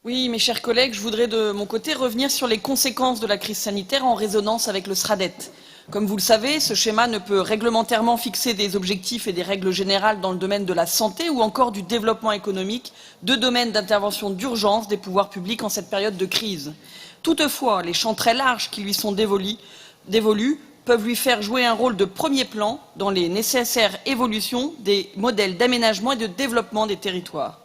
Oui, mes chers collègues, je voudrais de mon côté revenir sur les conséquences de la crise sanitaire en résonance avec le SRADET. Comme vous le savez, ce schéma ne peut réglementairement fixer des objectifs et des règles générales dans le domaine de la santé ou encore du développement économique, deux domaines d'intervention d'urgence des pouvoirs publics en cette période de crise. Toutefois, les champs très larges qui lui sont dévolus peuvent lui faire jouer un rôle de premier plan dans les nécessaires évolutions des modèles d'aménagement et de développement des territoires.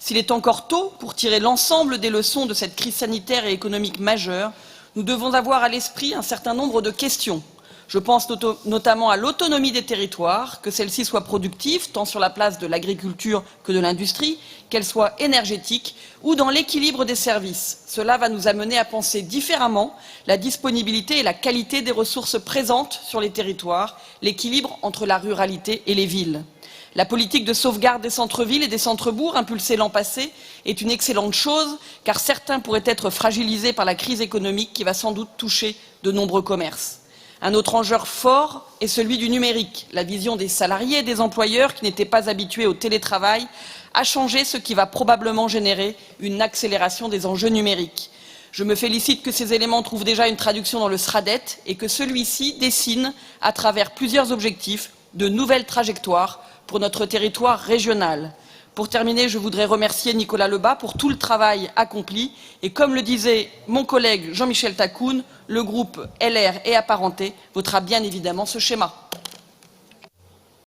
S'il est encore tôt pour tirer l'ensemble des leçons de cette crise sanitaire et économique majeure, nous devons avoir à l'esprit un certain nombre de questions. Je pense notamment à l'autonomie des territoires, que celle-ci soit productive, tant sur la place de l'agriculture que de l'industrie, qu'elle soit énergétique ou dans l'équilibre des services. Cela va nous amener à penser différemment la disponibilité et la qualité des ressources présentes sur les territoires, l'équilibre entre la ruralité et les villes. La politique de sauvegarde des centres-villes et des centres-bourgs, impulsée l'an passé, est une excellente chose, car certains pourraient être fragilisés par la crise économique qui va sans doute toucher de nombreux commerces. Un autre enjeu fort est celui du numérique. La vision des salariés et des employeurs qui n'étaient pas habitués au télétravail a changé, ce qui va probablement générer une accélération des enjeux numériques. Je me félicite que ces éléments trouvent déjà une traduction dans le SRADET et que celui-ci dessine, à travers plusieurs objectifs, de nouvelles trajectoires pour notre territoire régional. Pour terminer, je voudrais remercier Nicolas Lebas pour tout le travail accompli et comme le disait mon collègue Jean-Michel Taccoune, le groupe LR et apparentés votera bien évidemment ce schéma.